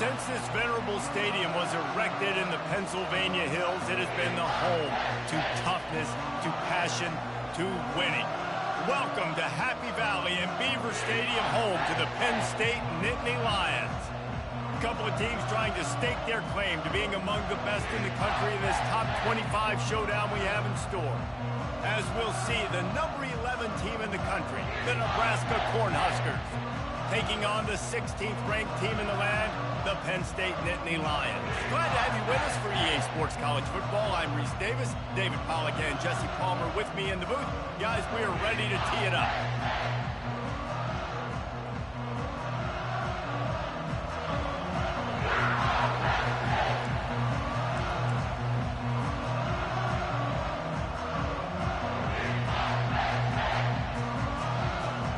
Since this venerable stadium was erected in the Pennsylvania hills, it has been the home to toughness, to passion, to winning. Welcome to Happy Valley and Beaver Stadium, home to the Penn State Nittany Lions. A couple of teams trying to stake their claim to being among the best in the country in this top 25 showdown we have in store. As we'll see, the number 11 team in the country, the Nebraska Cornhuskers, taking on the 16th ranked team in the land, the Penn State Nittany Lions. Glad to have you with us for EA Sports College Football. I'm Reese Davis, David Pollack and Jesse Palmer with me in the booth. Guys, we are ready to tee it up.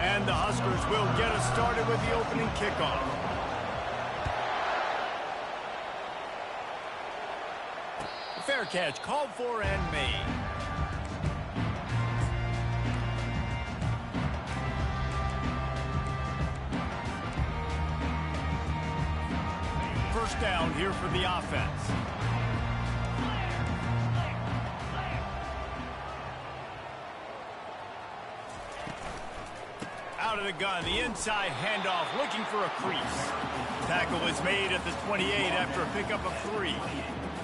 And the Huskers will get us started with the opening kickoff. Fair catch called for and made. First down here for the offense. Out of the gun, the inside handoff, looking for a crease. Tackle is made at the 28 after a pickup of 3.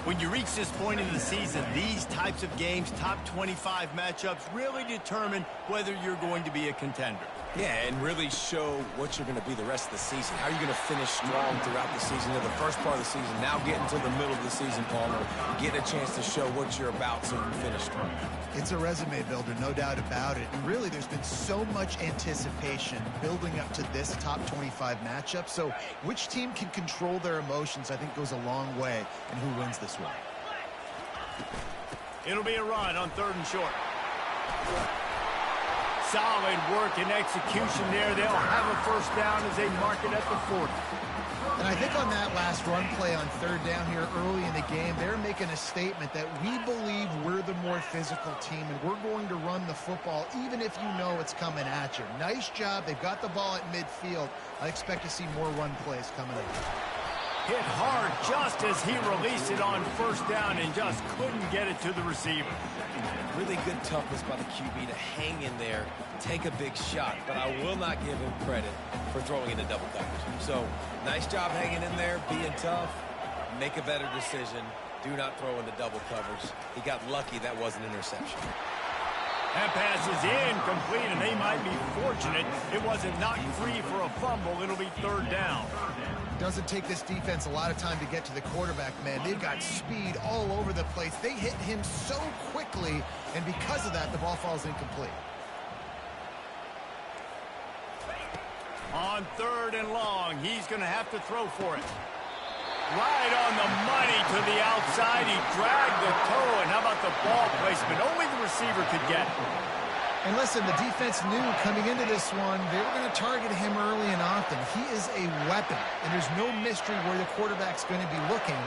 When you reach this point in the season, these types of games, top 25 matchups, really determine whether you're going to be a contender. Yeah, and really show what you're going to be the rest of the season. How are you going to finish strong throughout the season? The first part of the season, now getting to the middle of the season, Palmer, get a chance to show what you're about so you can finish strong. It's a resume builder, no doubt about it. And really, there's been so much anticipation building up to this top 25 matchup. So which team can control their emotions, I think, goes a long way in who wins this one. It'll be a run on 3rd and short. Solid work and execution there. They'll have a first down as they mark it at the 40. And I think on that last run play on 3rd down here early in the game, they're making a statement that we believe we're the more physical team and we're going to run the football even if you know it's coming at you. Nice job. They've got the ball at midfield. I expect to see more run plays coming up. Hit hard just as he released it on 1st down and just couldn't get it to the receiver. Really good toughness by the QB to hang in there, take a big shot, but I will not give him credit for throwing into double coverage. So, nice job hanging in there, being tough, make a better decision, do not throw into double coverage. He got lucky that was an interception. That pass is incomplete, and they might be fortunate it wasn't knocked free for a fumble. It'll be 3rd down. Doesn't take this defense a lot of time to get to the quarterback, man. They've got speed all over the place. They hit him so quickly, and because of that, the ball falls incomplete. On 3rd and long, he's going to have to throw for it. Right on the money to the outside. He dragged the toe, and how about the ball placement? Only the receiver could get it. And listen, the defense knew coming into this one, they were going to target him early and often. He is a weapon, and there's no mystery where the quarterback's going to be looking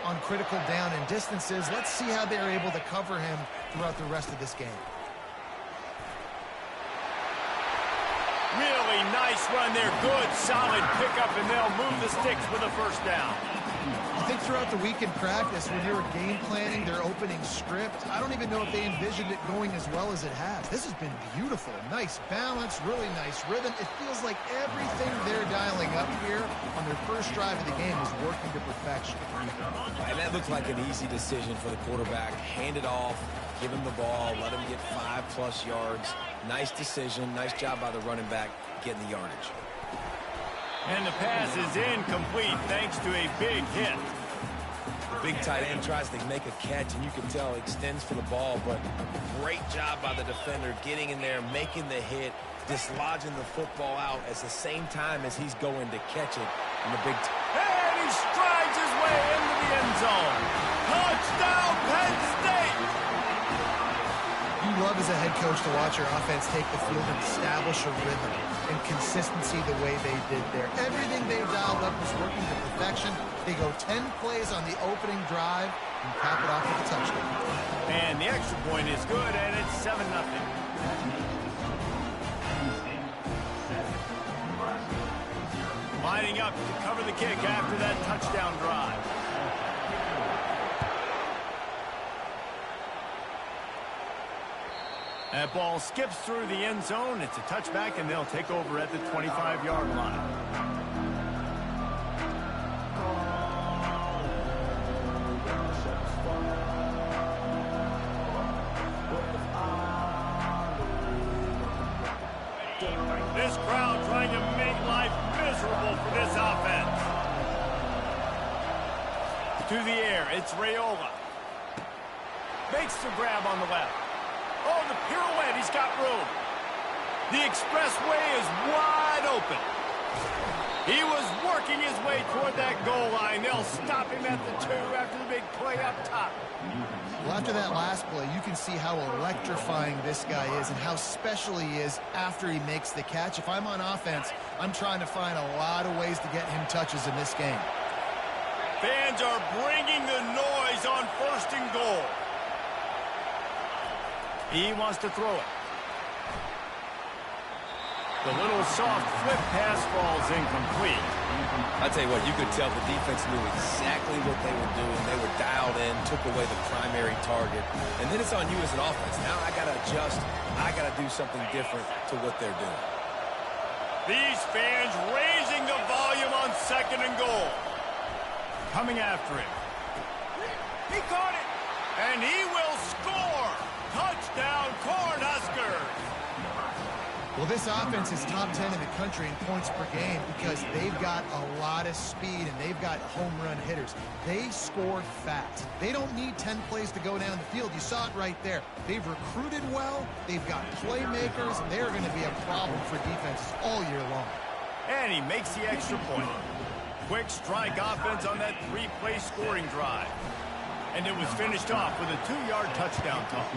on critical down and distances. Let's see how they're able to cover him throughout the rest of this game. Really nice run there. Good, solid pickup, and they'll move the sticks with a 1st down. I think throughout the week in practice, when they were game planning their opening script, I don't even know if they envisioned it going as well as it has. This has been beautiful. Nice balance, really nice rhythm. It feels like everything they're dialing up here on their first drive of the game is working to perfection. And that looked like an easy decision for the quarterback. Hand it off, give him the ball, let him get 5+ yards. Nice decision. Nice job by the running back getting the yardage. And the pass is incomplete thanks to a big hit. The big tight end tries to make a catch, and you can tell extends for the ball, but great job by the defender getting in there, making the hit, dislodging the football out at the same time as he's going to catch it. And the big and he strides his way into the end zone. Touchdown, Penn State! You love as a head coach to watch your offense take the field and establish a rhythm and consistency the way they did there. Everything they've dialed up was working to perfection. They go 10 plays on the opening drive and cap it off with a touchdown. And the extra point is good, and it's 7-0. lining up to cover the kick after that touchdown drive. That ball skips through the end zone. It's a touchback, and they'll take over at the 25-yard line. This crowd trying to make life miserable for this offense. To the air, it's Raiola. Makes the grab on the left. Oh, the pirouette, he's got room. The expressway is wide open. He was working his way toward that goal line. They'll stop him at the 2 after the big play up top. Well, after that last play, you can see how electrifying this guy is and how special he is after he makes the catch. If I'm on offense, I'm trying to find a lot of ways to get him touches in this game. Fans are bringing the noise on 1st and goal. He wants to throw it. The little soft flip pass falls incomplete. I'll tell you what, you could tell the defense knew exactly what they were doing. They were dialed in, took away the primary target. And then it's on you as an offense. Now I got to adjust. I got to do something different to what they're doing. These fans raising the volume on 2nd and goal. Coming after it. He caught it. And he will score. Touchdown, Cornhuskers! Well, this offense is top 10 in the country in points per game because they've got a lot of speed and they've got home run hitters. They score fast. They don't need 10 plays to go down the field. You saw it right there. They've recruited well. They've got playmakers. They're going to be a problem for defenses all year long. And he makes the extra point. Quick strike offense on that 3-play scoring drive. And it was finished off with a 2-yard touchdown toss.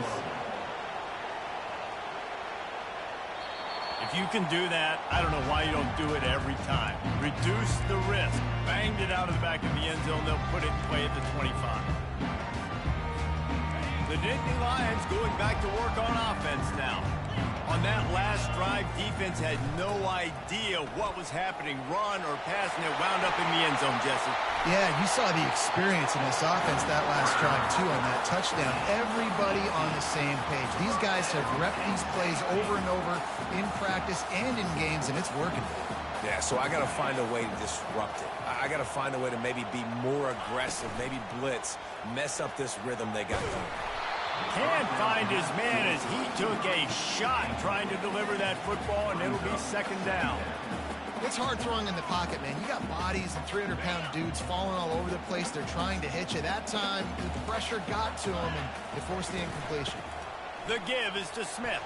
If you can do that, I don't know why you don't do it every time. Reduce the risk. Banged it out of the back of the end zone. They'll put it in play at the 25. The Dynasty Lions going back to work on offense now. On that last drive, defense had no idea what was happening, run or pass, and it wound up in the end zone, Jesse. Yeah, you saw the experience in this offense that last drive, too, on that touchdown. Everybody on the same page. These guys have repped these plays over and over in practice and in games, and it's working. Yeah, so I got to find a way to disrupt it. I got to find a way to maybe be more aggressive, maybe blitz, mess up this rhythm they got going. Can't find his man as he took a shot trying to deliver that football, and it'll be 2nd down. It's hard throwing in the pocket, man. You got bodies and 300-pound dudes falling all over the place. They're trying to hit you. That time, the pressure got to him, and it forced the incompletion. The give is to Smith.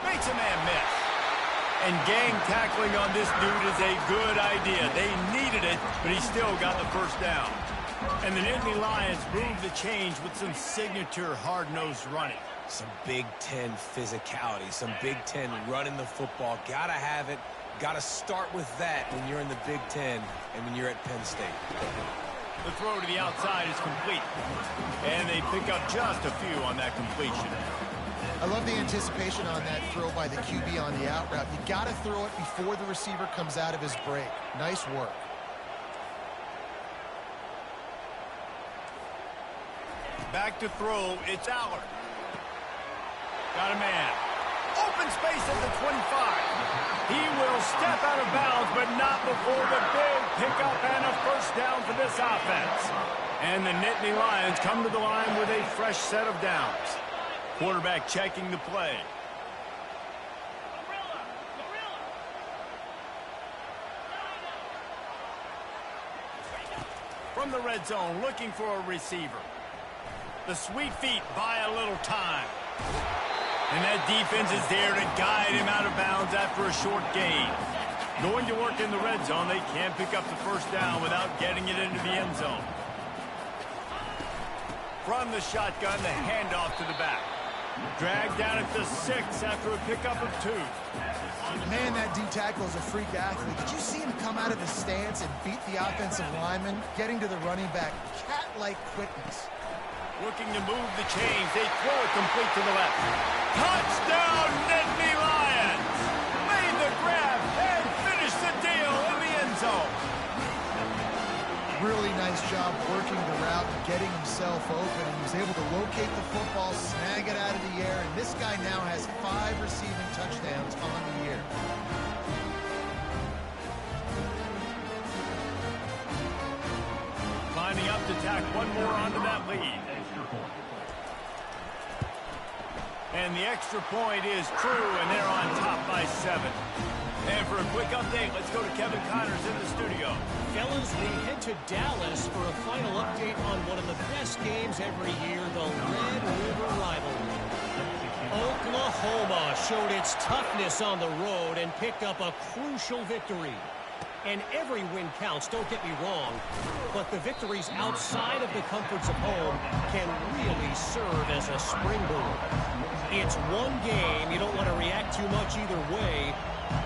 Makes a man miss. And gang tackling on this dude is a good idea. They needed it, but he still got the 1st down. And the Nittany Lions move the change with some signature hard-nosed running. Some Big Ten physicality, some Big Ten running the football. Got to have it. Got to start with that when you're in the Big Ten and when you're at Penn State. The throw to the outside is complete. And they pick up just a few on that completion. I love the anticipation on that throw by the QB on the out route. You got to throw it before the receiver comes out of his break. Nice work. Back to throw, it's Allard. Got a man. Open space at the 25. He will step out of bounds, but not before the big pickup and a 1st down for this offense. And the Nittany Lions come to the line with a fresh set of downs. Quarterback checking the play. From the red zone, looking for a receiver. The sweet feet buy a little time. And that defense is there to guide him out of bounds after a short gain. Going to work in the red zone, they can't pick up the 1st down without getting it into the end zone. From the shotgun, the handoff to the back. Dragged down at the 6 after a pickup of 2. Man, that D tackle is a freak athlete. Did you see him come out of his stance and beat the offensive lineman, getting to the running back? Cat-like quickness. Looking to move the chains. They throw it complete to the left. Touchdown, Nittany Lions! Made the grab and finished the deal in the end Really nice job working the route and getting himself open. And he was able to locate the football, snag it out of the air, and this guy now has 5 receiving touchdowns on the year. Lining up to tack one more onto that lead. And the extra point is true, and they're on top by 7. And for a quick update, let's go to Kevin Connors in the studio. Fellas, we head to Dallas for a final update on one of the best games every year, the Red River Rivalry. Oklahoma showed its toughness on the road and picked up a crucial victory. And every win counts, don't get me wrong, but the victories outside of the comforts of home can really serve as a springboard. It's one game, you don't want to react too much either way,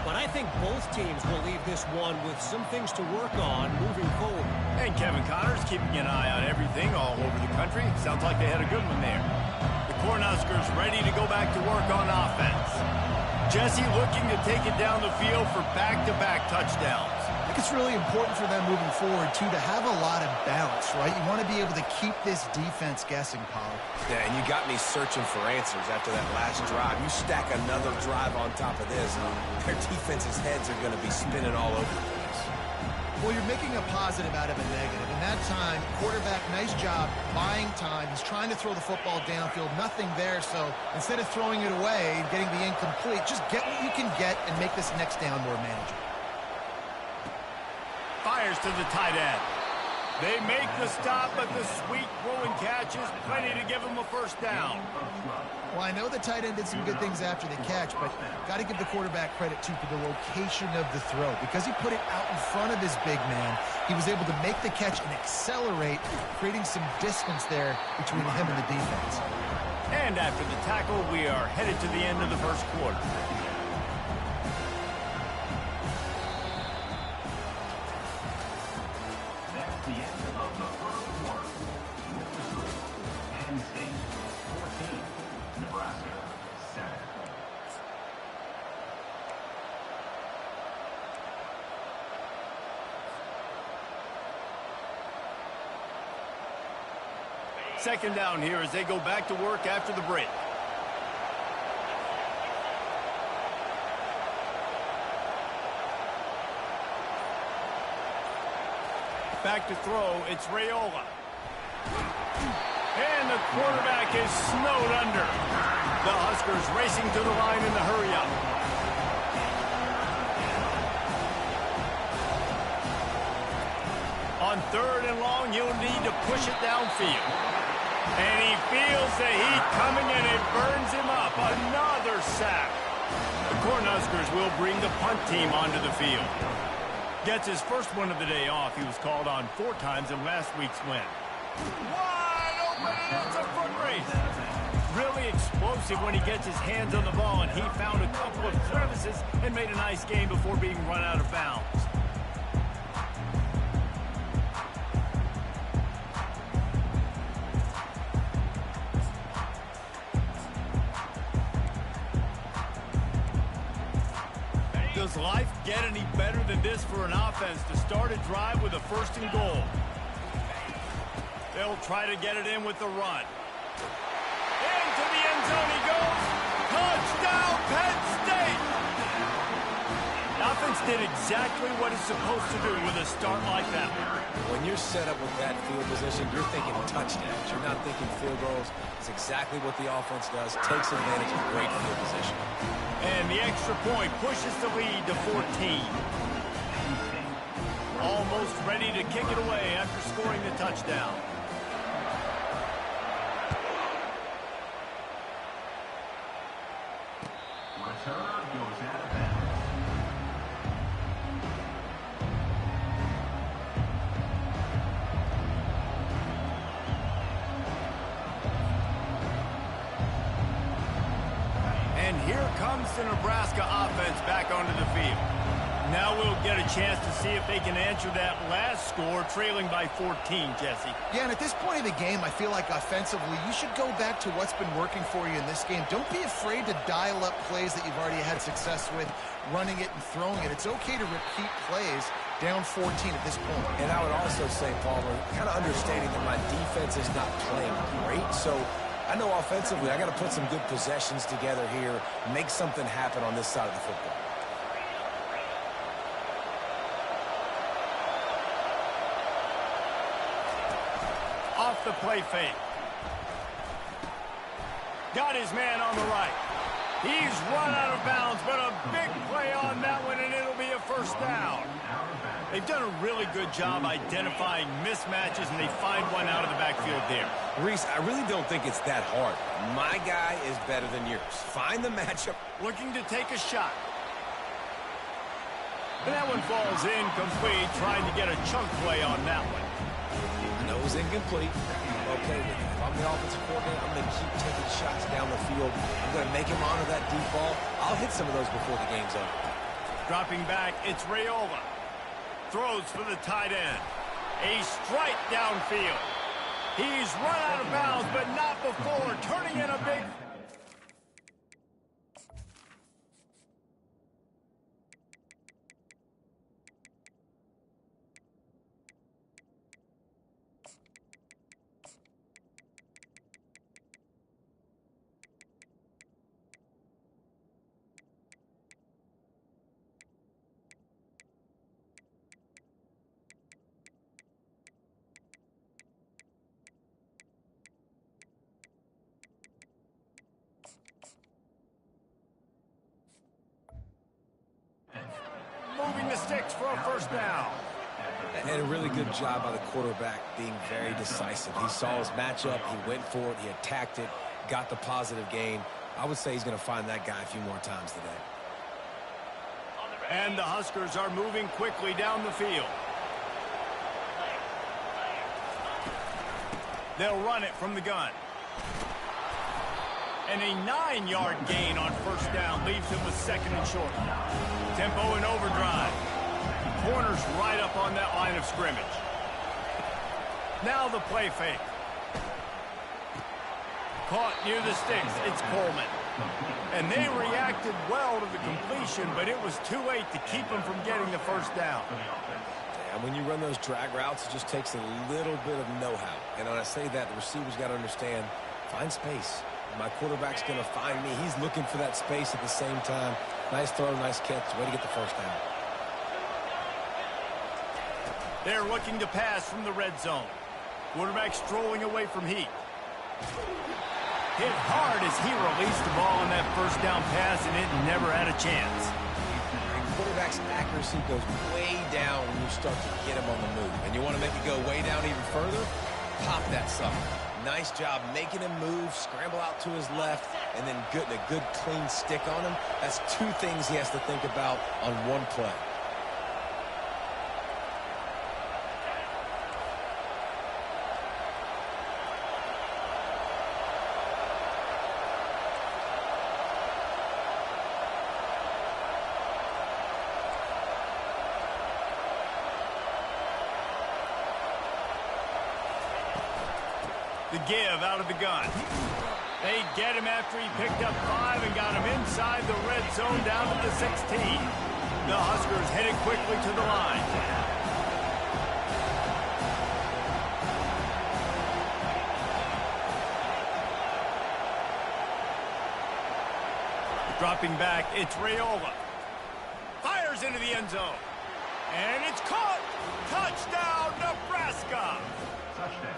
but I think both teams will leave this one with some things to work on moving forward. And Kevin Connors keeping an eye on everything all over the country. Sounds like they had a good one there. The Cornhuskers ready to go back to work on offense. Jesse looking to take it down the field for back-to-back touchdowns. I think it's really important for them moving forward, too, to have a lot of balance, right? You want to be able to keep this defense guessing, Pollard. Yeah, and you got me searching for answers after that last drive. You stack another drive on top of this, their defense's heads are going to be spinning all over the place. Well, you're making a positive out of a negative. In that time, quarterback, nice job, buying time. He's trying to throw the football downfield. Nothing there, so instead of throwing it away and getting the incomplete, just get what you can get and make this next down more manageable. Fires to the tight end. They make the stop, but the sweet throwing catch is plenty to give them a first down. Well, I know the tight end did some good things after the catch, but got to give the quarterback credit, too, for the location of the throw. Because he put it out in front of his big man, he was able to make the catch and accelerate, creating some distance there between him and the defense. And after the tackle, we are headed to the end of the first quarter. Second down here as they go back to work after the break. Back to throw, it's Raiola. And the quarterback is snowed under. The Huskers racing to the line in the hurry-up. On 3rd and long, you'll need to push it downfield. And he feels the heat coming, and it burns him up. Another sack. The Cornhuskers will bring the punt team onto the field. Gets his first one of the day off. He was called on 4 times in last week's win. Wide open, and it's a foot race. Really explosive when he gets his hands on the ball, and he found a couple of crevices and made a nice game before being run out of bounds. Does life get any better than this for an offense to start a drive with a 1st and goal? They'll try to get it in with the run. Into the end zone he goes. Touchdown, Penn State! Offense did exactly what it's supposed to do with a start like that. When you're set up with that field position, you're thinking touchdowns. You're not thinking field goals. It's exactly what the offense does. Takes advantage of great field position. And the extra point pushes the lead to 14. Almost ready to kick it away after scoring the touchdown. Return goes out of bounds. And here comes the Nebraska offense back onto the field. Now we'll get a chance to see if they can answer that last score, trailing by 14, Jesse. Yeah, and at this point of the game, I feel like offensively, you should go back to what's been working for you in this game. Don't be afraid to dial up plays that you've already had success with, running it and throwing it. It's okay to repeat plays, down 14 at this point. And I would also say, Palmer, kind of understanding that my defense is not playing great, so I know offensively I got to put some good possessions together here, make something happen on this side of the football. Off the play fake. Got his man on the right. He's run out of bounds, but a big play on that one, and it'll be a first down. They've done a really good job identifying mismatches, and they find one out of the backfield there. Reese, I really don't think it's that hard. My guy is better than yours. Find the matchup. Looking to take a shot. And that one falls incomplete, trying to get a chunk play on that one. I know it was incomplete. I'm okay with it. If I'm the offensive coordinator, I'm going to keep taking shots down the field. I'm going to make him honor that deep ball. I'll hit some of those before the game's over. Dropping back, it's Raiola. Throws for the tight end. A strike downfield. He's run out of bounds, but not before turning in a big... Moving the sticks for a first down. And a really good job by the quarterback being very decisive. He saw his matchup, he went for it, he attacked it, got the positive gain. I would say he's going to find that guy a few more times today. And the Huskers are moving quickly down the field. They'll run it from the gun. And a 9-yard gain on first down leaves him with second and short. Tempo in overdrive. Corners right up on that line of scrimmage. Now the play fake. Caught near the sticks. It's Coleman. And they reacted well to the completion, but it was too late to keep them from getting the first down. And when you run those drag routes, it just takes a little bit of know-how. And when I say that, the receiver's got to understand, find space. My quarterback's going to find me. He's looking for that space at the same time. Nice throw, nice catch. Way to get the first down. They're looking to pass from the red zone. Quarterback strolling away from heat. Hit hard as he released the ball on that first down pass, and it never had a chance. Quarterback's accuracy goes way down when you start to get him on the move. And you want to make it go way down even further? Pop that sucker. Nice job making him move, scramble out to his left, and then getting a good clean stick on him. That's two things he has to think about on one play. The give out of the gun. They get him after he picked up 5 and got him inside the red zone down to the 16. The Huskers headed quickly to the line. Dropping back, it's Raiola. Fires into the end zone. And it's caught. Touchdown, Nebraska. Touchdown.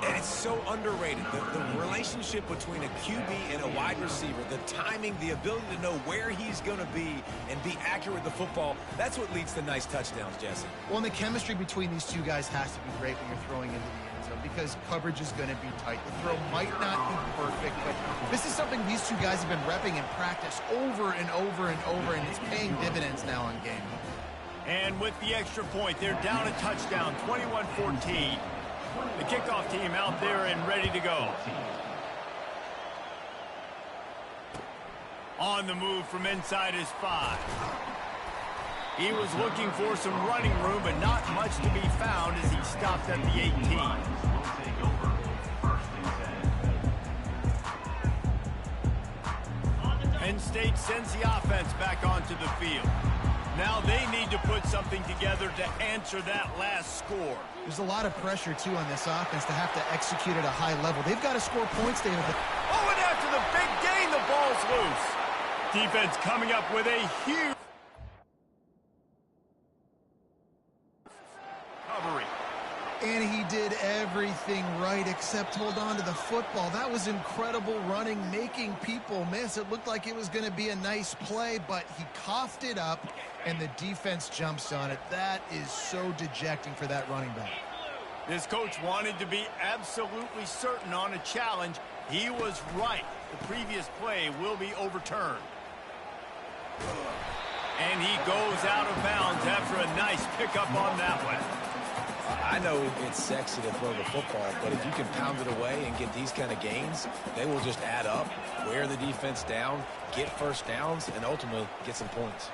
And it's so underrated. The relationship between a QB and a wide receiver, the timing, the ability to know where he's going to be and be accurate with the football, that's what leads to nice touchdowns, Jesse. Well, and the chemistry between these two guys has to be great when you're throwing into the end zone because coverage is going to be tight. The throw might not be perfect, but this is something these two guys have been repping in practice over and over and over, and it's paying dividends now on game. And with the extra point, they're down a touchdown, 21-14. The kickoff team out there and ready to go. On the move from inside his 5. He was looking for some running room, but not much to be found as he stopped at the 18. Penn State sends the offense back onto the field. Now they need to put something together to answer that last score. There's a lot of pressure, too, on this offense to have to execute at a high level. They've got to score points, David. Oh, and after the big gain, the ball's loose. Defense coming up with a huge recovery. And he did everything right except hold on to the football. That was incredible running, making people miss. It looked like it was going to be a nice play, but he coughed it up, and the defense jumps on it. That is so dejecting for that running back. This coach wanted to be absolutely certain on a challenge. He was right. The previous play will be overturned. And he goes out of bounds after a nice pickup on that one. I know it's sexy to throw the football, but if you can pound it away and get these kind of gains, they will just add up, wear the defense down, get first downs, and ultimately get some points.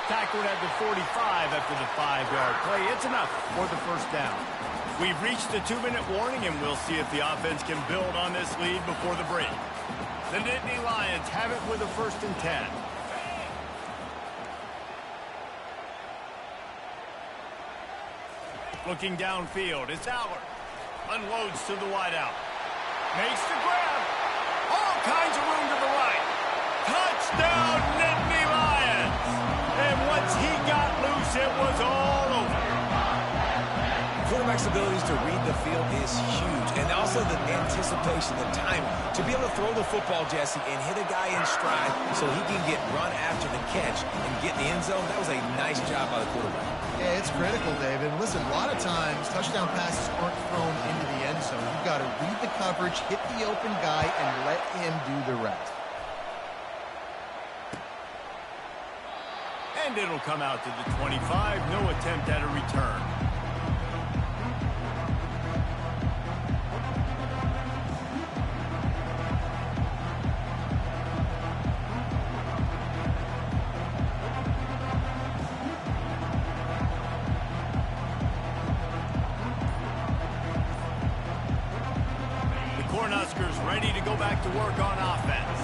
Tackled at the 45 after the 5-yard play. It's enough for the first down. We've reached the 2-minute warning, and we'll see if the offense can build on this lead before the break. The Nittany Lions have it with a 1st and 10. Looking downfield, it's Allard. Unloads to the wideout. Makes the grab. All kinds of room to the right. Touchdown, Nittany Lions. And once he got loose, it was all over. Quarterback's abilities to read the field is huge, and also the anticipation, the time to be able to throw the football, Jesse, and hit a guy in stride so he can get run after the catch and get in the end zone. That was a nice job by the quarterback. Yeah, it's critical, David. Listen, a lot of times touchdown passes aren't thrown into the end zone. You've got to read the coverage, hit the open guy, and let him do the rest. And it'll come out to the 25. No attempt at a return. Ready to go back to work on offense.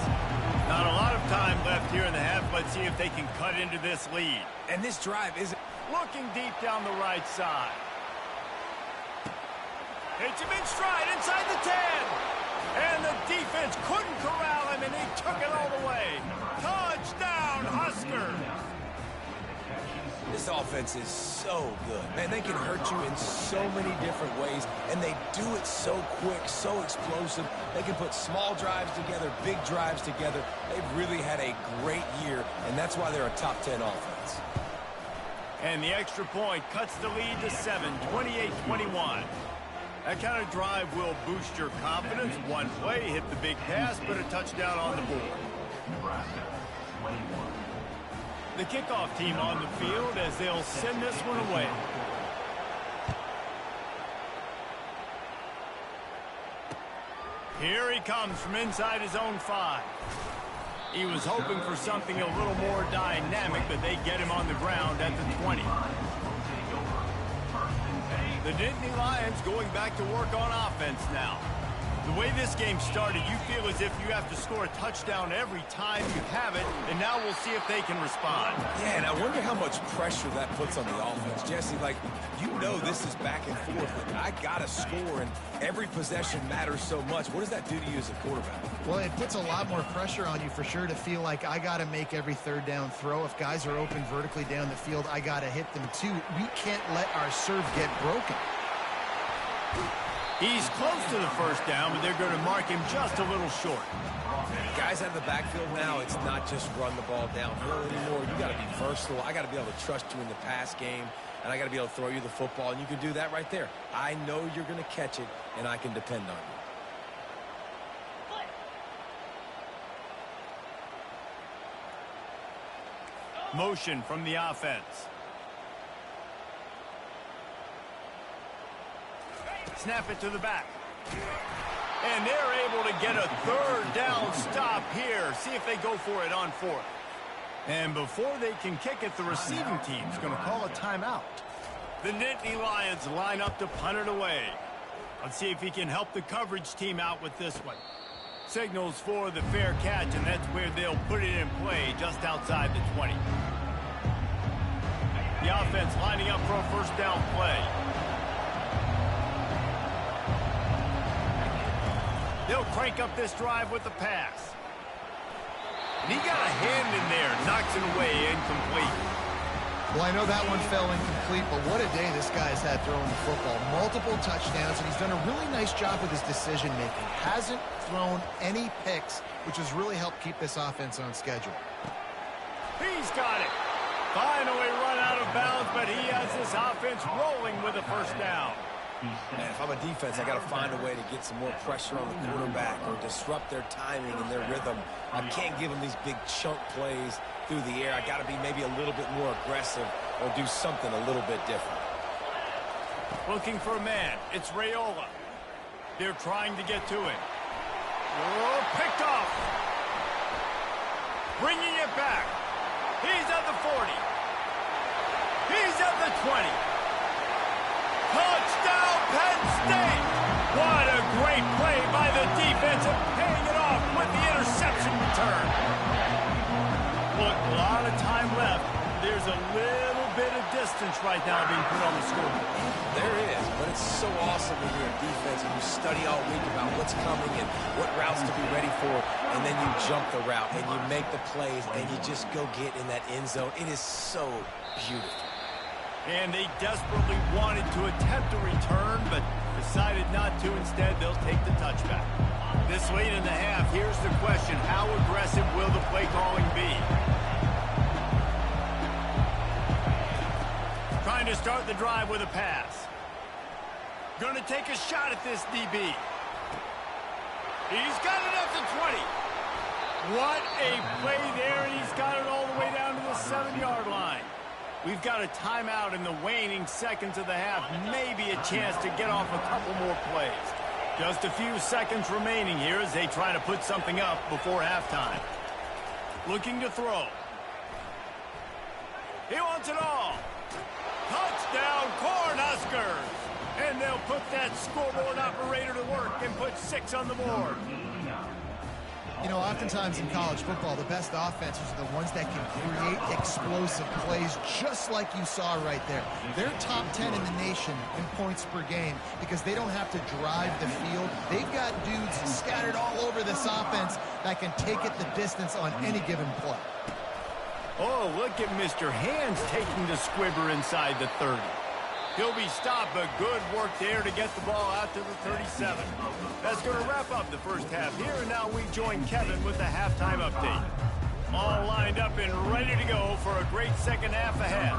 Not a lot of time left here in the half. Let's see if they can cut into this lead. And this drive is looking deep down the right side. Hits him in stride inside the 10. And the defense couldn't corral him, and he took it all the way. Touchdown, Huskers. This offense is so good. Man, they can hurt you in so many different ways, and they do it so quick, so explosive. They can put small drives together, big drives together. They've really had a great year, and that's why they're a top 10 offense. And the extra point cuts the lead to 7, 28-21. That kind of drive will boost your confidence. One play, hit the big pass, but a touchdown on the board. The kickoff team on the field as they'll send this one away. Here he comes from inside his own 5. He was hoping for something a little more dynamic, but they get him on the ground at the 20. The Nittany Lions going back to work on offense now. The way this game started, you feel as if you have to score a touchdown every time you have it, and now we'll see if they can respond. Yeah, and I wonder how much pressure that puts on the offense. Jesse, like, you know this is back and forth. Like, I got to score, and every possession matters so much. What does that do to you as a quarterback? Well, it puts a lot more pressure on you for sure to feel like I got to make every 3rd down throw. If guys are open vertically down the field, I got to hit them too. We can't let our serve get broken. He's close to the 1st down, but they're going to mark him just a little short. Guys out of the backfield now, it's not just run the ball downhill anymore. You got to be versatile. I got to be able to trust you in the pass game, and I got to be able to throw you the football, and you can do that right there. I know you're going to catch it, and I can depend on you. Motion from the offense. Snap it to the back. And they're able to get a 3rd down stop here. See if they go for it on 4th. And before they can kick it, the receiving team's going to call a timeout. The Nittany Lions line up to punt it away. Let's see if he can help the coverage team out with this one. Signals for the fair catch, and that's where they'll put it in play just outside the 20. The offense lining up for a first down play. They'll crank up this drive with the pass. And he got a hand in there, knocks it away, incomplete. Well, I know that one fell incomplete, but what a day this guy's had throwing the football. Multiple touchdowns, and he's done a really nice job with his decision-making. Hasn't thrown any picks, which has really helped keep this offense on schedule. He's got it. Finally run out of bounds, but he has this offense rolling with a first down. Man, if I'm a defense, I got to find a way to get some more pressure on the quarterback or disrupt their timing and their rhythm. I can't give them these big chunk plays through the air. I got to be maybe a little bit more aggressive or do something a little bit different. Looking for a man. It's Raiola. They're trying to get to it. Oh, picked off. Bringing it back. He's at the 40. He's at the 20. Touchdown, Penn State! What a great play by the defense and paying it off with the interception return. Look, a lot of time left. There's a little bit of distance right now being put on the scoreboard. There is, but it's so awesome when you're a defense and you study all week about what's coming and what routes to be ready for, and then you jump the route and you make the plays and you just go get in that end zone. It is so beautiful. And they desperately wanted to attempt a return, but decided not to. Instead, they'll take the touchback. This late in the half, here's the question. How aggressive will the play calling be? Trying to start the drive with a pass. Going to take a shot at this DB. He's got it at the 20. What a play there, and he's got it all the way down to the 7-yard line. We've got a timeout in the waning seconds of the half. Maybe a chance to get off a couple more plays. Just a few seconds remaining here as they try to put something up before halftime. Looking to throw. He wants it all. Touchdown, Cornhuskers! And they'll put that scoreboard operator to work and put 6 on the board. You know, oftentimes in college football, the best offenses are the ones that can create explosive plays, just like you saw right there. They're top 10 in the nation in points per game because they don't have to drive the field. They've got dudes scattered all over this offense that can take it the distance on any given play. Oh, look at Mr. Hands taking the squibber inside the 30. He'll be stopped, but good work there to get the ball out to the 37. That's going to wrap up the first half here, and now we join Kevin with the halftime update. All lined up and ready to go for a great second half ahead.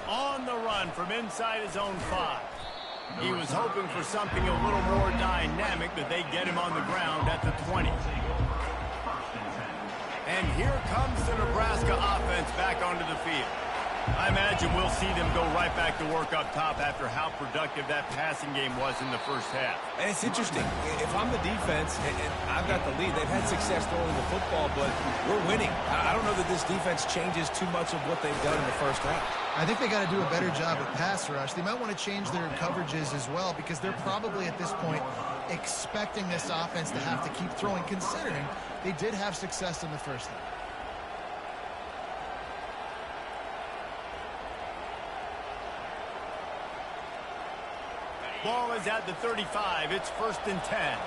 On the run from inside his own 5. He was hoping for something a little more dynamic, but they get him on the ground at the 20. And here comes the Nebraska offense back onto the field. I imagine we'll see them go right back to work up top after how productive that passing game was in the first half. And it's interesting. If I'm the defense and I've got the lead, they've had success throwing the football, but we're winning. I don't know that this defense changes too much of what they've done in the first half. I think they got to do a better job with pass rush. They might want to change their coverages as well because they're probably at this point expecting this offense to have to keep throwing, considering they did have success in the first half. Ball is at the 35. It's 1st and 10.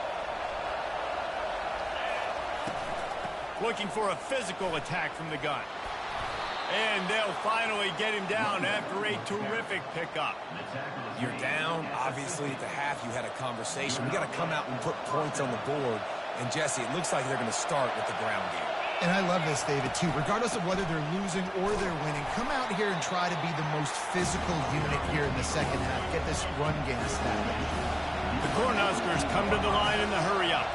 Looking for a physical attack from the gun. And they'll finally get him down after a terrific pickup. You're down. Obviously, at the half, you had a conversation. We got to come out and put points on the board. And, Jesse, it looks like they're going to start with the ground game. And I love this, David, too. Regardless of whether they're losing or they're winning, come out here and try to be the most physical unit here in the second half. Get this run game established. The Cornhuskers come to the line in the hurry-up.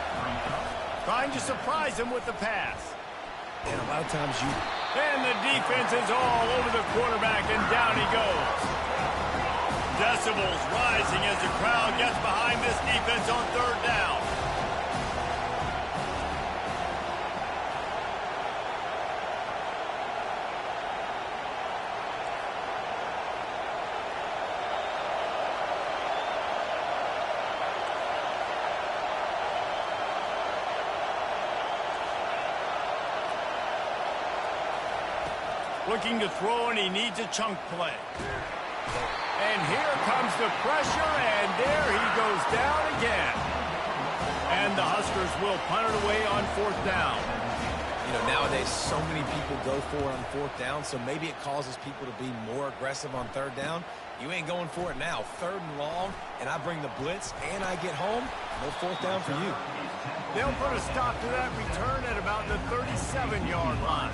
Trying to surprise him with the pass. And a lot of times you... And the defense is all over the quarterback, and down he goes. Decibels rising as the crowd gets behind this defense on 3rd down. Looking to throw, and he needs a chunk play. And here comes the pressure, and there he goes down again. And the Huskers will punt it away on 4th down. You know, nowadays so many people go for it on 4th down, so maybe it causes people to be more aggressive on 3rd down. You ain't going for it now. 3rd and long, and I bring the blitz, and I get home. No 4th down for you. They'll put a stop to that return at about the 37-yard line.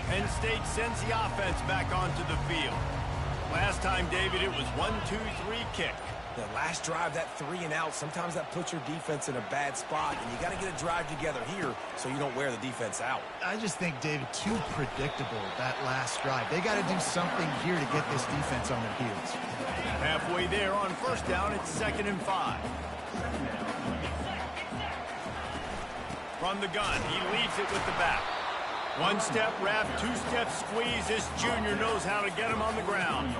Penn State sends the offense back onto the field. Last time, David, it was 1-2-3 kick. The last drive, that 3 and out, sometimes that puts your defense in a bad spot, and you got to get a drive together here so you don't wear the defense out. I just think, David, too predictable, that last drive. They got to do something here to get this defense on their heels. Halfway there on 1st down, it's 2nd and 5. From the gun, he leaves it with the back. 1-step wrap, 2-step squeeze. This junior knows how to get him on the ground.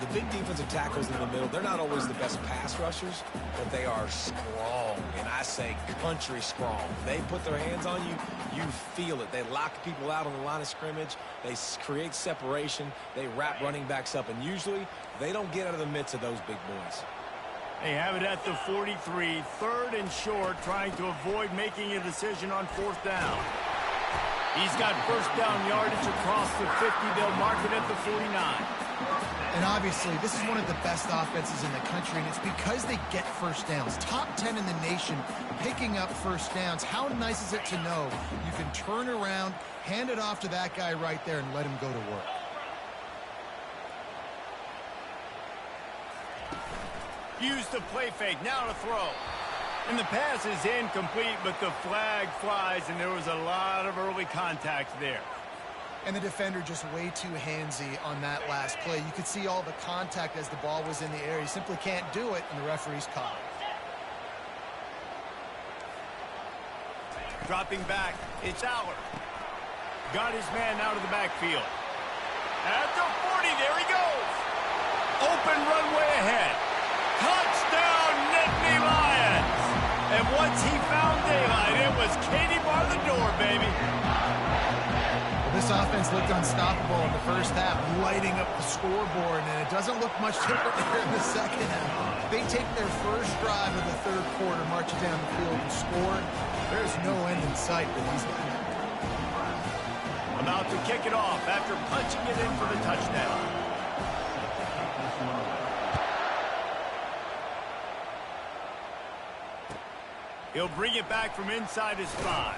The big defensive tackles in the middle, they're not always the best pass rushers, but they are strong, and I say country strong. They put their hands on you, you feel it. They lock people out on the line of scrimmage. They create separation. They wrap running backs up, and usually they don't get out of the midst of those big boys. They have it at the 43, 3rd and short, trying to avoid making a decision on 4th down. He's got 1st down yardage across the 50. They'll mark it at the 49. And obviously, this is one of the best offenses in the country, and it's because they get 1st downs. Top 10 in the nation picking up 1st downs. How nice is it to know you can turn around, hand it off to that guy right there, and let him go to work. Use the play fake, now to throw. And the pass is incomplete, but the flag flies, and there was a lot of early contact there. And the defender just way too handsy on that last play. You could see all the contact as the ball was in the air. He simply can't do it, and the referee's caught it. Dropping back, it's Aller. Got his man out of the backfield. At the 40, there he goes. Open runway ahead. Touchdown, Nittany Lions. And once he found daylight, it was Katie bar the door, baby. This offense looked unstoppable in the 1st half, lighting up the scoreboard, and it doesn't look much different here in the 2nd half. They take their 1st drive of the 3rd quarter, march it down the field, and score. There's no end in sight for these guys. About to kick it off after punching it in for the touchdown. He'll bring it back from inside his 5.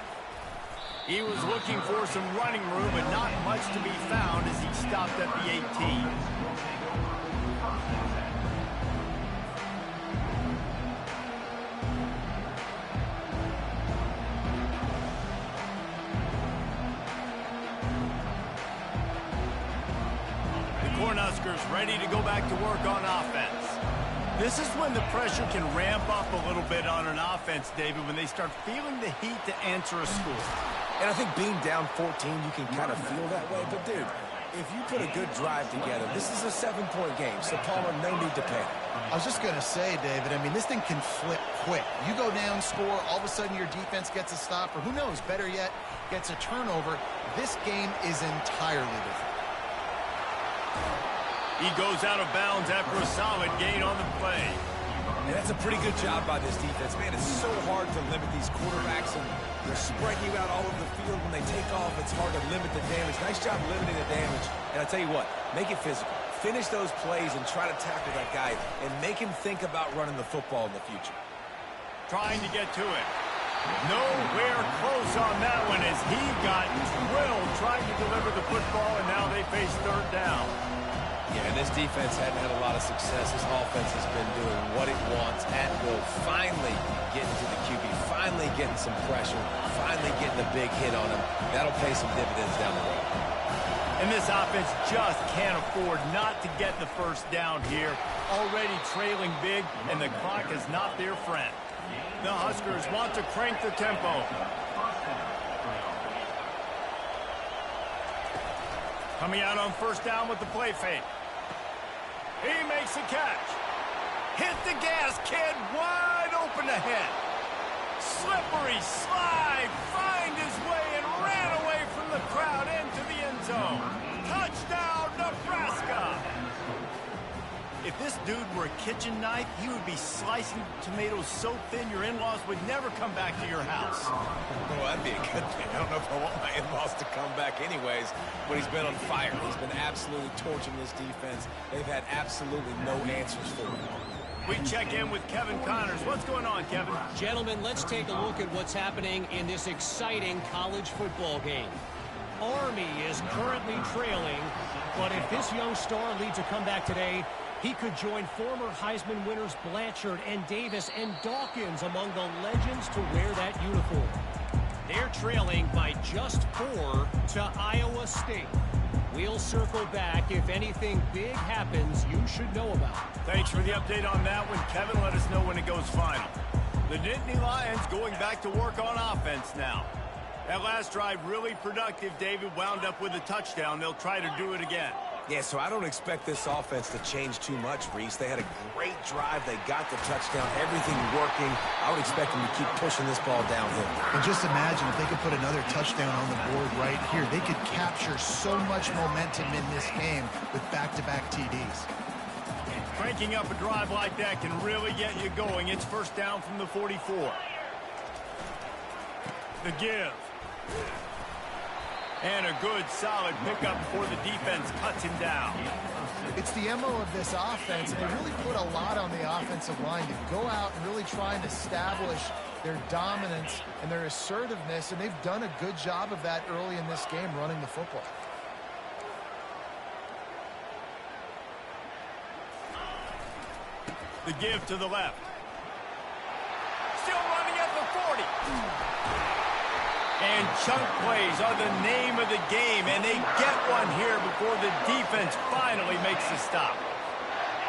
He was looking for some running room, but not much to be found as he stopped at the 18. The Cornhuskers ready to go back to work on offense. This is when the pressure can ramp up a little bit on an offense, David, when they start feeling the heat to answer a score. And I think being down 14, you can kind of feel that way. But, dude, if you put a good drive together, this is a 7-point game, so Palmer, no need to panic. I was just going to say, David, I mean, this thing can flip quick. You go down, score, all of a sudden your defense gets a stop, or who knows, better yet, gets a turnover. This game is entirely different. He goes out of bounds after a solid gain on the play. And that's a pretty good job by this defense. Man, it's so hard to limit these quarterbacks, and they're spreading you out all over the field. When they take off, it's hard to limit the damage. Nice job limiting the damage. And I tell you what, make it physical. Finish those plays and try to tackle that guy and make him think about running the football in the future. Trying to get to it. Nowhere close on that one as he got drilled trying to deliver the football, and now they face 3rd down. Yeah, and this defense hadn't had a lot of success. This offense has been doing what it wants at will. Finally getting to the QB, finally getting some pressure, finally getting a big hit on him. That'll pay some dividends down the road. And this offense just can't afford not to get the 1st down here. Already trailing big, and the clock is not their friend. The Huskers want to crank the tempo. Coming out on 1st down with the play fake. He makes a catch. Hit the gas, kid. Wide open ahead. Slippery slide. Find his way and ran away from the crowd into the end zone. Touchdown, Nebraska. If this dude were a kitchen knife, he would be slicing tomatoes so thin your in-laws would never come back to your house. Well, that'd be a good thing. I don't know if I want my in-laws to come back anyways, but he's been on fire. He's been absolutely torching this defense. They've had absolutely no answers for him. We check in with Kevin Connors. What's going on, Kevin? Gentlemen, let's take a look at what's happening in this exciting college football game. Army is currently trailing, but if this young star leads a comeback today, he could join former Heisman winners Blanchard and Davis and Dawkins among the legends to wear that uniform. They're trailing by just 4 to Iowa State. We'll circle back if anything big happens you should know about. Thanks for the update on that one, Kevin. Let us know when it goes final. The Nittany Lions going back to work on offense now. That last drive really productive. David wound up with a touchdown. They'll try to do it again. Yeah, so I don't expect this offense to change too much, Reese. They had a great drive. They got the touchdown. Everything working. I would expect them to keep pushing this ball downhill. And just imagine if they could put another touchdown on the board right here. They could capture so much momentum in this game with back-to-back TDs. Cranking up a drive like that can really get you going. It's first down from the 44. The give. And a good, solid pickup before the defense cuts him down. It's the MO of this offense, and they really put a lot on the offensive line to go out and really try and establish their dominance and their assertiveness, and they've done a good job of that early in this game running the football. The give to the left. Still running at the 40. And chunk plays are the name of the game, and they get one here before the defense finally makes the stop.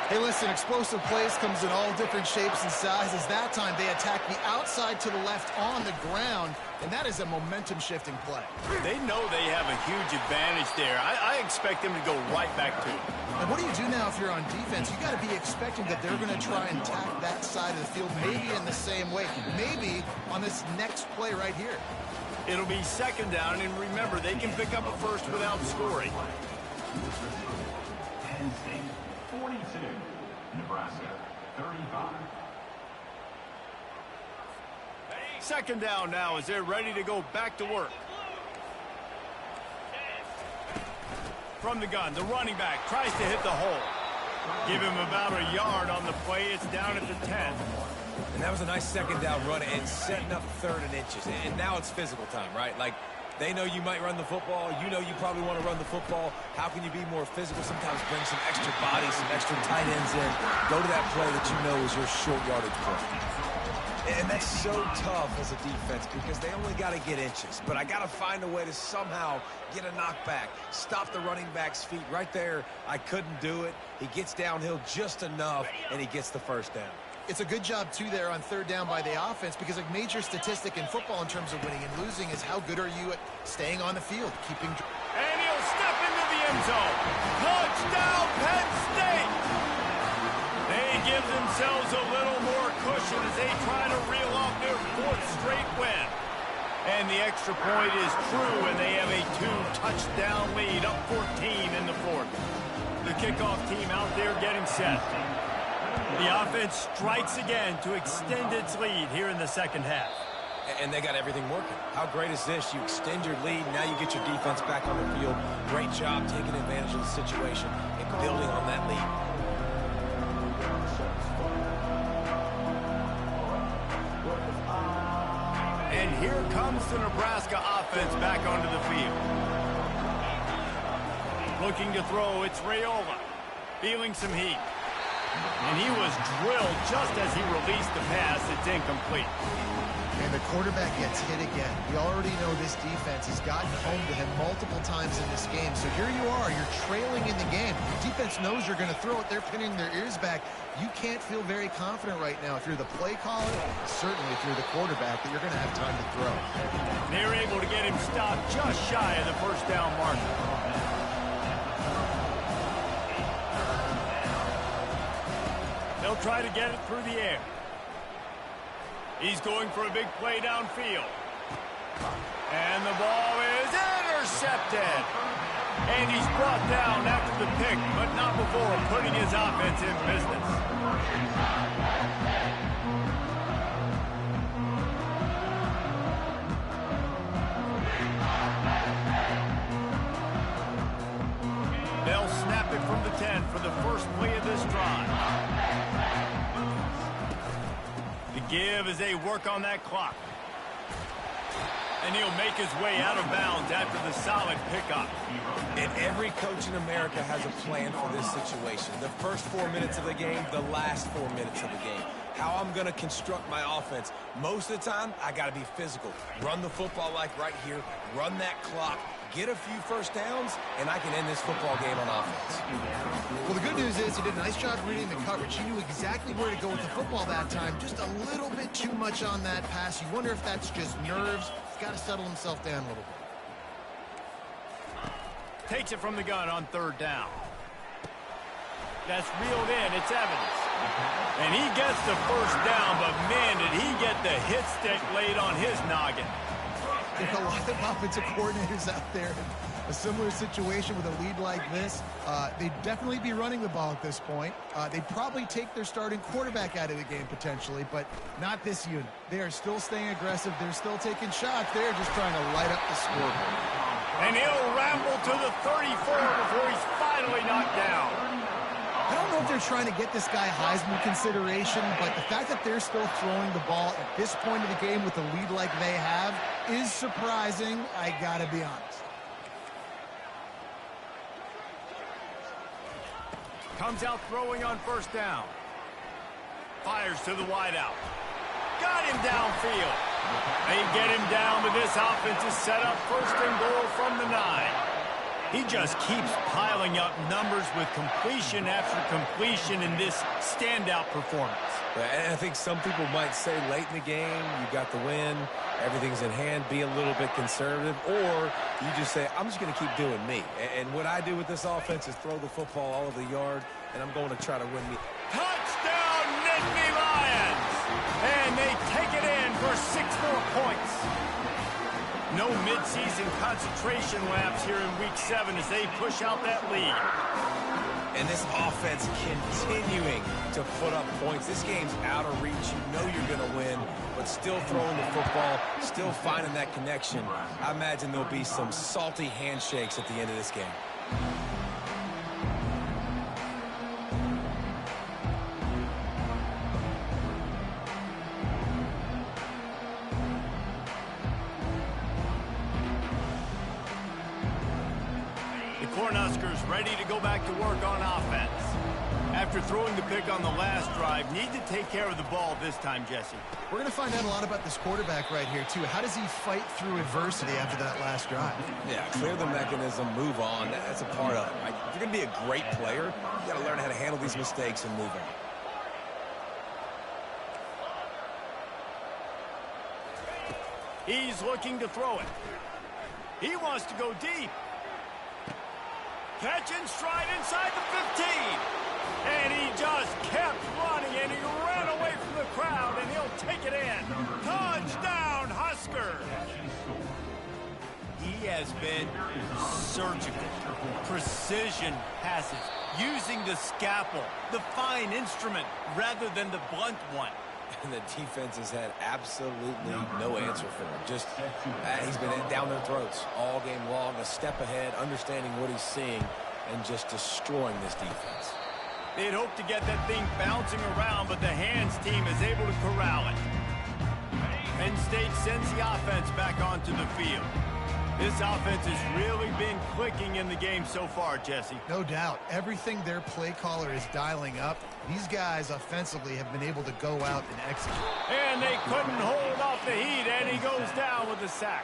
Hey, listen, explosive plays comes in all different shapes and sizes. That time they attack the outside to the left on the ground, and that is a momentum-shifting play. They know they have a huge advantage there. I expect them to go right back to it. And what do you do now if you're on defense? You got to be expecting that they're going to try and attack that side of the field, maybe in the same way, maybe on this next play right here. It'll be second down, and remember, they can pick up a first without scoring. Penn State 42, Nebraska 35. Second down now as they're ready to go back to work. From the gun, the running back tries to hit the hole. Give him about a yard on the play. It's down at the 10. And that was a nice second down run and setting up third and inches. And now it's physical time, right? Like, they know you might run the football. You know you probably want to run the football. How can you be more physical? Sometimes bring some extra bodies, some extra tight ends in. Go to that play that you know is your short yardage play. And that's so tough as a defense because they only got to get inches. But I got to find a way to somehow get a knockback, stop the running back's feet. Right there, I couldn't do it. He gets downhill just enough, and he gets the first down. It's a good job, too, there on third down by the offense because a major statistic in football in terms of winning and losing is how good are you at staying on the field, keeping... And he'll step into the end zone. Touchdown, Penn State! They give themselves a little more cushion as they try to reel off their fourth straight win. And the extra point is true, and they have a 2-touchdown lead, up 14 in the fourth. The kickoff team out there getting set. The offense strikes again to extend its lead here in the second half. And they got everything working. How great is this? You extend your lead, now you get your defense back on the field. Great job taking advantage of the situation and building on that lead. And here comes the Nebraska offense back onto the field. Looking to throw, it's Raiola. Feeling some heat. And he was drilled just as he released the pass. It's incomplete. And the quarterback gets hit again. We already know this defense has gotten home to him multiple times in this game. So here you are, you're trailing in the game. Defense knows you're going to throw it. They're pinning their ears back. You can't feel very confident right now if you're the play caller, certainly if you're the quarterback, that you're going to have time to throw. They're able to get him stopped just shy of the first down marker. They'll They'll try to get it through the air. He's going for a big play downfield. And the ball is intercepted. And he's brought down after the pick, but not before putting his offense in business. They'll snap it from the 10 for the first play of this drive. The give as they work on that clock. And he'll make his way out of bounds after the solid pickup. And every coach in America has a plan for this situation. The first 4 minutes of the game, the last 4 minutes of the game. How I'm going to construct my offense. Most of the time, I got to be physical. Run the football like right here. Run that clock. Get a few first downs, and I can end this football game on offense. Well, the good news is he did a nice job reading the coverage. He knew exactly where to go with the football that time. Just a little bit too much on that pass. You wonder if that's just nerves. He's got to settle himself down a little bit. Takes it from the gun on third down. That's reeled in. It's Evans. And he gets the first down, but man, did he get the hit stick laid on his noggin. There are a lot of offensive coordinators out there in a similar situation with a lead like this. They'd definitely be running the ball at this point. They'd probably take their starting quarterback out of the game potentially, but not this unit. They are still staying aggressive. They're still taking shots. They're just trying to light up the scoreboard. And he'll ramble to the 34 before he's finally knocked down. I don't know if they're trying to get this guy Heisman consideration, but the fact that they're still throwing the ball at this point of the game with a lead like they have is surprising, I gotta be honest. Comes out throwing on first down. Fires to the wideout. Got him downfield. They get him down, but this offense is set up first and goal from the 9. He just keeps piling up numbers with completion after completion in this standout performance. And I think some people might say late in the game, you got the win, everything's in hand, be a little bit conservative, or you just say, I'm just going to keep doing me. And what I do with this offense is throw the football all over the yard, and I'm going to try to win me. Touchdown, Nittany Lions! And they take it in for 6 more points. No midseason concentration laps here in Week 7 as they push out that lead. And this offense continuing to put up points. This game's out of reach. You know you're going to win, but still throwing the football, still finding that connection. I imagine there'll be some salty handshakes at the end of this game. Cornhuskers ready to go back to work on offense. After throwing the pick on the last drive, need to take care of the ball this time, Jesse. We're going to find out a lot about this quarterback right here, too. How does he fight through adversity after that last drive? Yeah, clear the mechanism, move on. That's a part of it, right? If you're going to be a great player, you got to learn how to handle these mistakes and move on. He's looking to throw it. He wants to go deep. Catch and stride inside the 15. And he just kept running, and he ran away from the crowd, and he'll take it in. Touchdown, Husker. He has been surgical, precision passes, using the scalpel, the fine instrument, rather than the blunt one. And the defense has had absolutely no answer for him. Just, he's been down their throats all game long, a step ahead, understanding what he's seeing, and just destroying this defense. They'd hoped to get that thing bouncing around, but the hands team is able to corral it. Penn State sends the offense back onto the field. This offense has really been clicking in the game so far, Jesse. No doubt. Everything their play caller is dialing up, these guys offensively have been able to go out and execute. And they couldn't hold off the heat, and he goes down with a sack.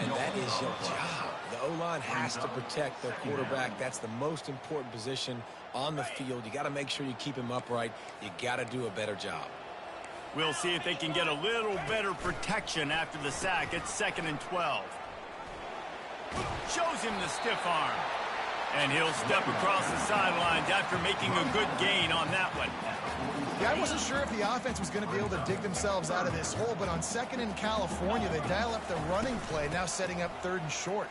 And that is your job. The O-line has to protect their quarterback. That's the most important position on the field. You got to make sure you keep him upright. You got to do a better job. We'll see if they can get a little better protection after the sack. It's 2nd and 12. Shows him the stiff arm. And he'll step across the sidelines after making a good gain on that one. Yeah, I wasn't sure if the offense was going to be able to dig themselves out of this hole, but on second in California, they dial up the running play, now setting up third and short.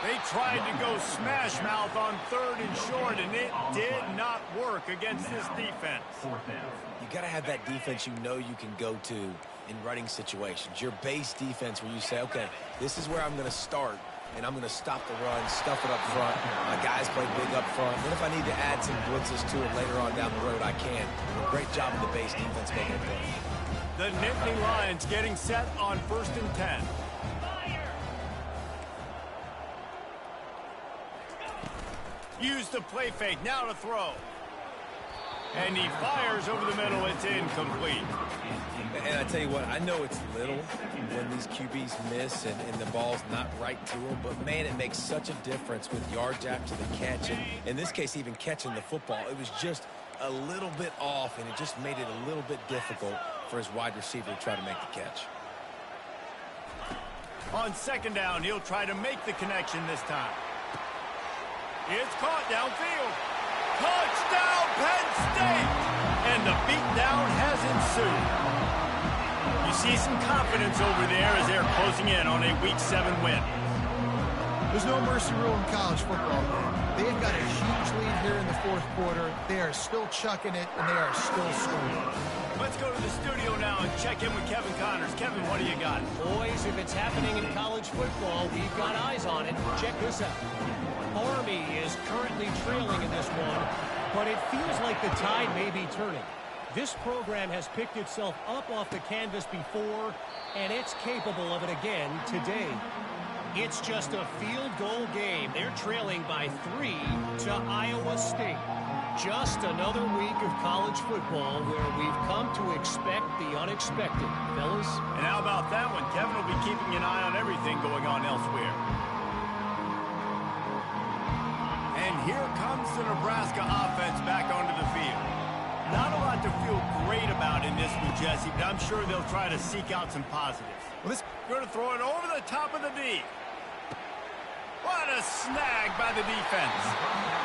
They tried to go smash mouth on third and short, and it did not work against this defense. You got to have that defense you know you can go to in running situations. Your base defense where you say, okay, this is where I'm going to start, and I'm going to stop the run, stuff it up front. My guys play big up front. Then if I need to add some blitzes to it later on down the road, I can. Great job of the base defense making a play. The Nittany Lions getting set on 1st and 10. Use the play fake, now to throw. And he fires over the middle, it's incomplete. And I tell you what, I know it's little when these QBs miss and the ball's not right to them, but man, it makes such a difference with yards after the catch. And in this case, even catching the football, it was just a little bit off, and it just made it a little bit difficult for his wide receiver to try to make the catch. On 2nd down, he'll try to make the connection this time. It's caught downfield. Touchdown, Penn State! And the beatdown has ensued. You see some confidence over there as they're closing in on a Week 7 win. There's no mercy rule in college football game. They've got a huge lead here in the 4th quarter. They are still chucking it, and they are still scoring. Let's go to the studio now and check in with Kevin Connors. Kevin, what do you got? Boys, if it's happening in college football, we've got eyes on it. Check this out. Army is currently trailing in this one, but it feels like the tide may be turning. This program has picked itself up off the canvas before, and it's capable of it again today. It's just a field goal game. They're trailing by 3 to Iowa State. Just another week of college football where we've come to expect the unexpected, fellas. And how about that one? Kevin will be keeping an eye on everything going on elsewhere. And here comes the Nebraska offense back onto the field. Not a lot to feel great about in this one, Jesse, but I'm sure they'll try to seek out some positives. Well, this going to throw it over the top of the D. What a snag by the defense.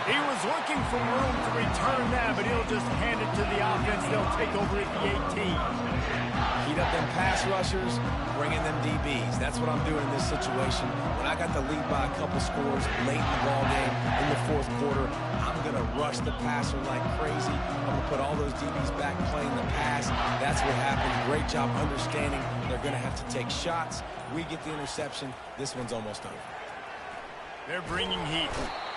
He was looking for room to return that, but he'll just hand it to the offense. They'll take over at the 18. Heat up them pass rushers, bring in them DBs. That's what I'm doing in this situation. When I got the lead by a couple scores late in the ball game in the 4th quarter, I'm going to rush the passer like crazy. I'm going to put all those DBs back playing the pass. That's what happened. Great job understanding they're going to have to take shots. We get the interception. This one's almost over. They're bringing heat.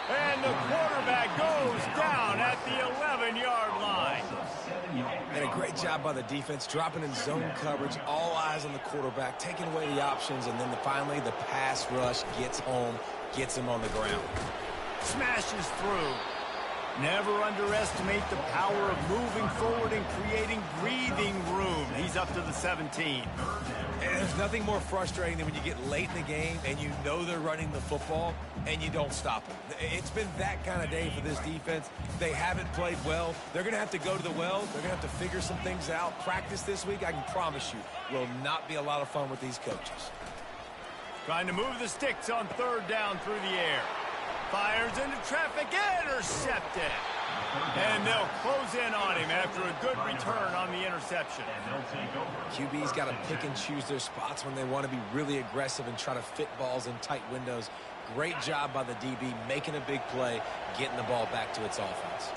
And the quarterback goes down at the 11-yard line. And a great job by the defense, dropping in zone coverage, all eyes on the quarterback, taking away the options, and then finally the pass rush gets home, gets him on the ground. Smashes through. Never underestimate the power of moving forward and creating breathing room. He's up to the 17. And there's nothing more frustrating than when you get late in the game and you know they're running the football and you don't stop them. It's been that kind of day for this defense. They haven't played well. They're going to have to go to the well. They're going to have to figure some things out. Practice this week, I can promise you, will not be a lot of fun with these coaches. Trying to move the sticks on 3rd down through the air. Fires into traffic, intercepted. And they'll close in on him after a good return on the interception. QB's got to pick and choose their spots when they want to be really aggressive and try to fit balls in tight windows. Great job by the DB making a big play, getting the ball back to its offense.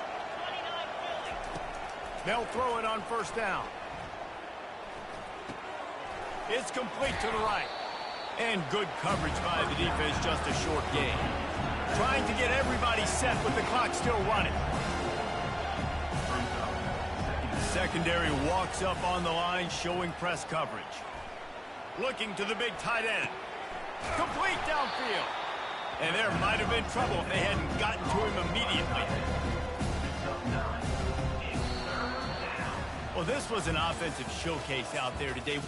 They'll throw it on 1st down. It's complete to the right. And good coverage by the defense, just a short gain. Trying to get everybody set with the clock still running. Secondary walks up on the line, showing press coverage. Looking to the big tight end. Complete downfield. And there might have been trouble if they hadn't gotten to him immediately. Well, this was an offensive showcase out there today.